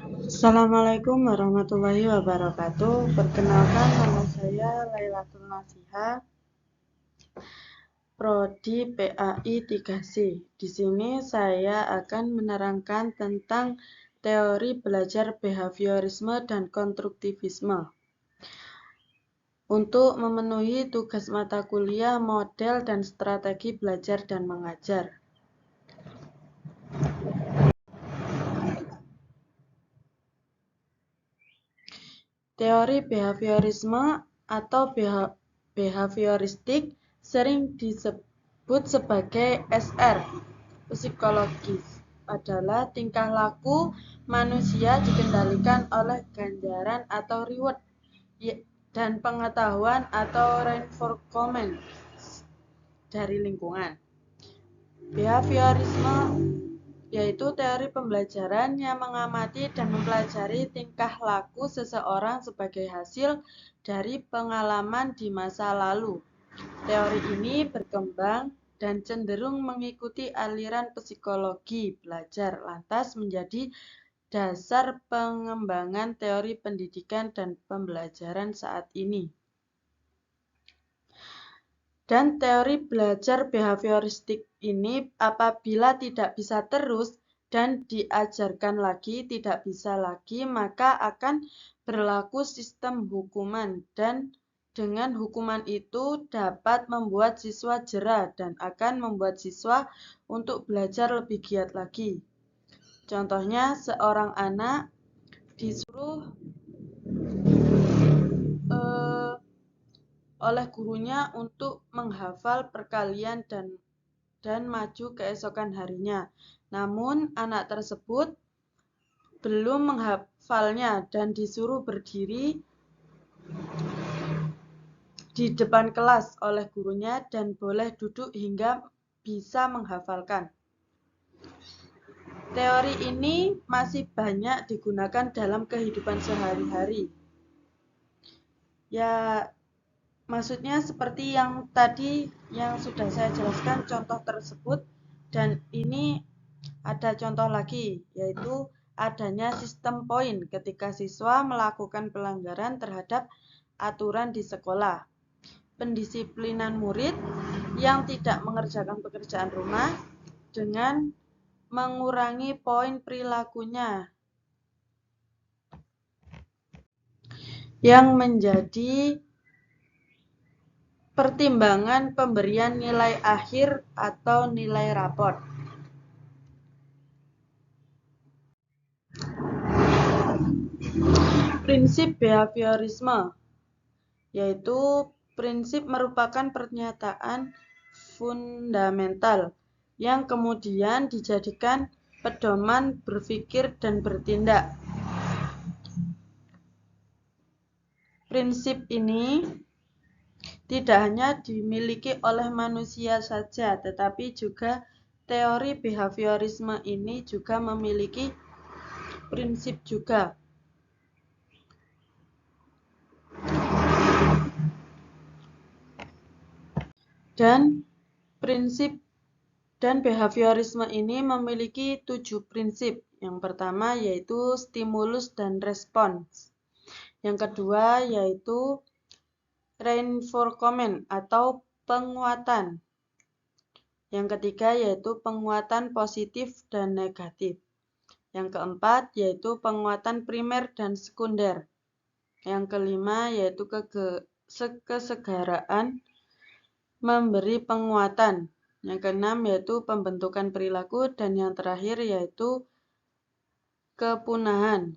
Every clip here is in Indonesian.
Assalamualaikum warahmatullahi wabarakatuh. Perkenalkan, nama saya Lailatul Nasiha, Prodi PAI 3C. Di sini saya akan menerangkan tentang teori belajar behaviorisme dan konstruktivisme. Untuk memenuhi tugas mata kuliah, model dan strategi belajar dan mengajar. Teori behaviorisme atau behavioristik sering disebut sebagai SR, psikologis, adalah tingkah laku manusia dikendalikan oleh ganjaran atau reward dan pengetahuan atau reinforcement dari lingkungan. Behaviorisme yaitu teori pembelajaran yang mengamati dan mempelajari tingkah laku seseorang sebagai hasil dari pengalaman di masa lalu. Teori ini berkembang dan cenderung mengikuti aliran psikologi belajar, lantas menjadi dasar pengembangan teori pendidikan dan pembelajaran saat ini. Dan teori belajar behavioristik ini apabila tidak bisa terus dan diajarkan lagi, tidak bisa lagi, maka akan berlaku sistem hukuman dan dengan hukuman itu dapat membuat siswa jera dan akan membuat siswa untuk belajar lebih giat lagi. Contohnya, seorang anak disuruh oleh gurunya untuk menghafal perkalian dan maju keesokan harinya. Namun anak tersebut belum menghafalnya dan disuruh berdiri di depan kelas oleh gurunya dan boleh duduk hingga bisa menghafalkan. Teori ini masih banyak digunakan dalam kehidupan sehari-hari. Ya, maksudnya seperti yang tadi yang sudah saya jelaskan contoh tersebut, dan ini ada contoh lagi, yaitu adanya sistem poin ketika siswa melakukan pelanggaran terhadap aturan di sekolah. Pendisiplinan murid yang tidak mengerjakan pekerjaan rumah dengan mengurangi poin perilakunya yang menjadi pertimbangan pemberian nilai akhir atau nilai rapor. Prinsip behaviorisme, yaitu prinsip merupakan pernyataan fundamental yang kemudian dijadikan pedoman berpikir dan bertindak. Prinsip ini tidak hanya dimiliki oleh manusia saja, tetapi juga teori behaviorisme ini juga memiliki prinsip juga. Dan prinsip dan behaviorisme ini memiliki 7 prinsip. Yang pertama yaitu stimulus dan respons. Yang kedua yaitu reinforcement atau penguatan. Yang ketiga yaitu penguatan positif dan negatif. Yang keempat yaitu penguatan primer dan sekunder. Yang kelima yaitu kesegaraan memberi penguatan. Yang keenam yaitu pembentukan perilaku, dan yang terakhir yaitu kepunahan.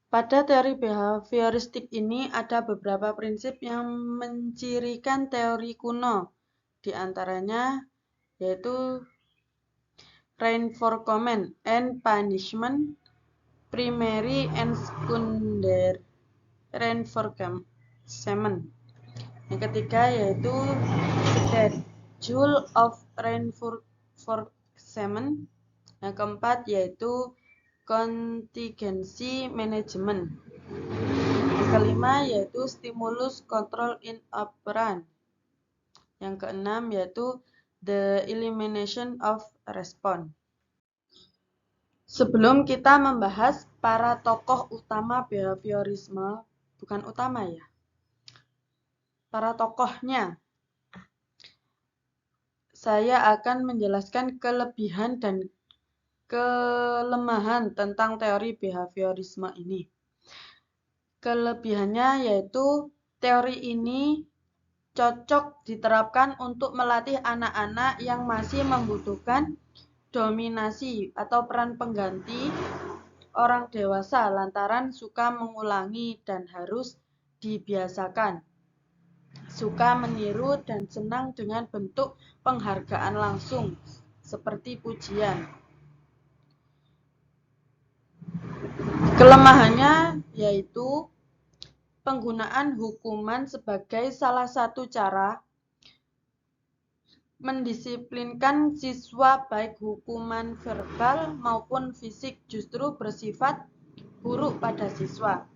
Pada teori behavioristik ini ada beberapa prinsip yang mencirikan teori kuno. Di antaranya yaitu reinforcement and punishment, primary and secondary reinforcement. Yang ketiga yaitu schedule of reinforcement. Yang keempat yaitu contingency management. Yang kelima yaitu stimulus control in operand. Yang keenam yaitu the elimination of response. Sebelum kita membahas para tokoh utama behaviorisme, bukan utama ya, para tokohnya, saya akan menjelaskan kelebihan dan kelemahan tentang teori behaviorisme ini. Kelebihannya yaitu teori ini cocok diterapkan untuk melatih anak-anak yang masih membutuhkan dominasi atau peran pengganti orang dewasa lantaran suka mengulangi dan harus dibiasakan. Suka meniru dan senang dengan bentuk penghargaan langsung, seperti pujian. Kelemahannya yaitu penggunaan hukuman sebagai salah satu cara mendisiplinkan siswa, baik hukuman verbal maupun fisik justru bersifat buruk pada siswa.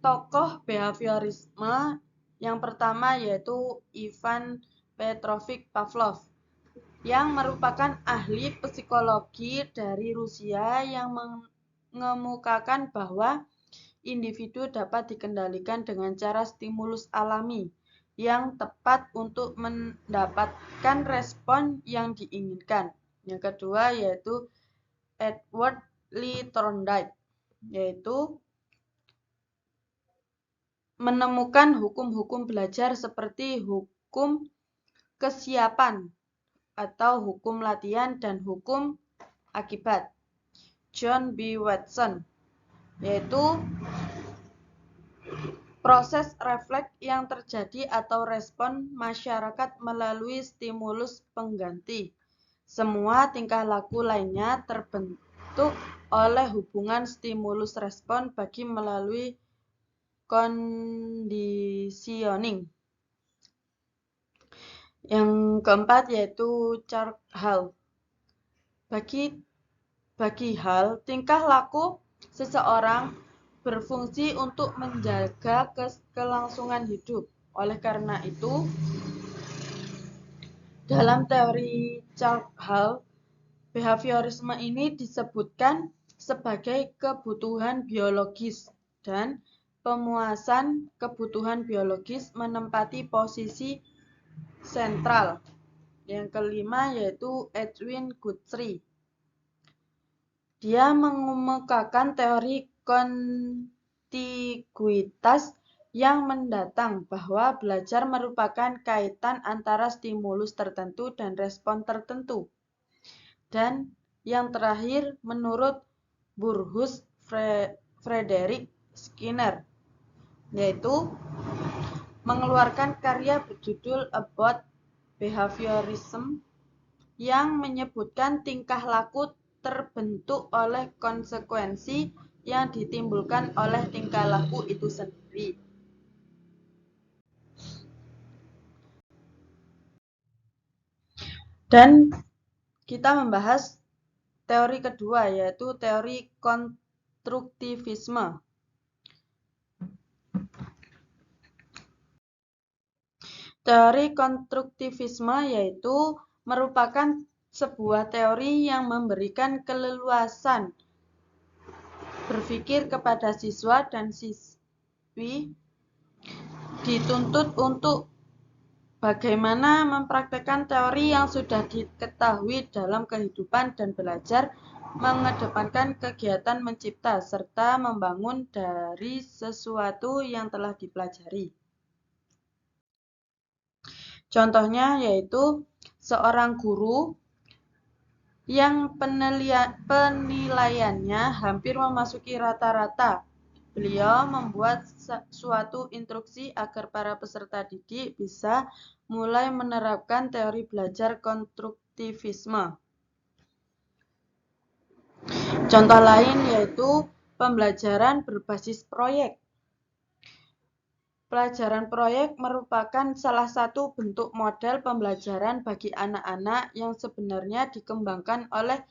Tokoh behaviorisme yang pertama yaitu Ivan Petrovich Pavlov, yang merupakan ahli psikologi dari Rusia yang mengemukakan bahwa individu dapat dikendalikan dengan cara stimulus alami yang tepat untuk mendapatkan respon yang diinginkan. Yang kedua yaitu Edward Lee Thorndike, yaitu menemukan hukum-hukum belajar seperti hukum kesiapan atau hukum latihan dan hukum akibat. John B. Watson, yaitu proses refleks yang terjadi atau respon masyarakat melalui stimulus pengganti. Semua tingkah laku lainnya terbentuk oleh hubungan stimulus respon bagi melalui conditioning. Yang keempat yaitu Charles Hall. Bagi Hall, tingkah laku seseorang berfungsi untuk menjaga kelangsungan hidup. Oleh karena itu, dalam teori Charles Hall, behaviorisme ini disebutkan sebagai kebutuhan biologis dan pemuasan kebutuhan biologis menempati posisi sentral. Yang kelima yaitu Edwin Guthrie. Dia mengemukakan teori kontiguitas yang mendatang bahwa belajar merupakan kaitan antara stimulus tertentu dan respon tertentu. Dan yang terakhir menurut Burrhus Frederick Skinner, yaitu mengeluarkan karya berjudul About Behaviorism yang menyebutkan tingkah laku terbentuk oleh konsekuensi yang ditimbulkan oleh tingkah laku itu sendiri. Dan kita membahas teori kedua yaitu teori konstruktivisme. Teori konstruktivisme yaitu merupakan sebuah teori yang memberikan keleluasan berpikir kepada siswa dan siswi dituntut untuk bagaimana mempraktekkan teori yang sudah diketahui dalam kehidupan dan belajar mengedepankan kegiatan mencipta serta membangun dari sesuatu yang telah dipelajari. Contohnya yaitu seorang guru yang penilaiannya hampir memasuki rata-rata. Beliau membuat suatu instruksi agar para peserta didik bisa mulai menerapkan teori belajar konstruktivisme. Contoh lain yaitu pembelajaran berbasis proyek. Pelajaran proyek merupakan salah satu bentuk model pembelajaran bagi anak-anak yang sebenarnya dikembangkan oleh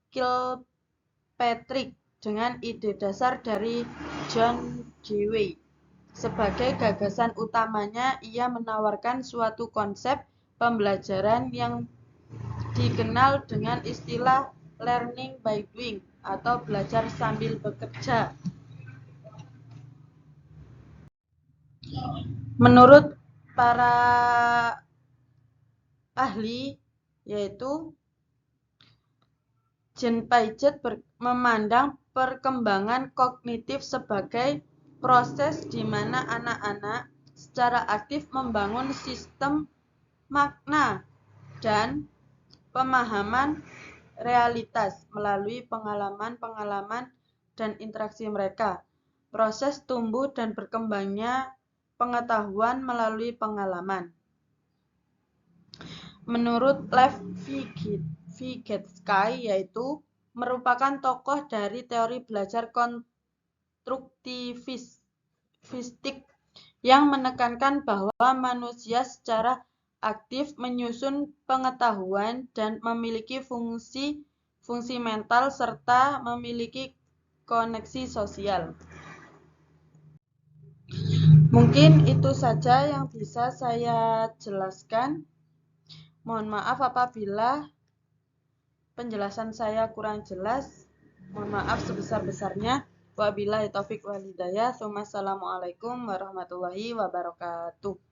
Kilpatrick dengan ide dasar dari John Dewey. Sebagai gagasan utamanya, ia menawarkan suatu konsep pembelajaran yang dikenal dengan istilah learning by doing atau belajar sambil bekerja. Menurut para ahli, yaitu Jean Piaget memandang perkembangan kognitif sebagai proses di mana anak-anak secara aktif membangun sistem makna dan pemahaman realitas melalui pengalaman-pengalaman dan interaksi mereka. Proses tumbuh dan berkembangnya pengetahuan melalui pengalaman. Menurut Lev Vygotsky, yaitu merupakan tokoh dari teori belajar konstruktivistik yang menekankan bahwa manusia secara aktif menyusun pengetahuan dan memiliki fungsi mental serta memiliki koneksi sosial. Mungkin itu saja yang bisa saya jelaskan. Mohon maaf apabila penjelasan saya kurang jelas. Mohon maaf sebesar-besarnya. Wabillahi taufik wal hidayah. Wassalamualaikum warahmatullahi wabarakatuh.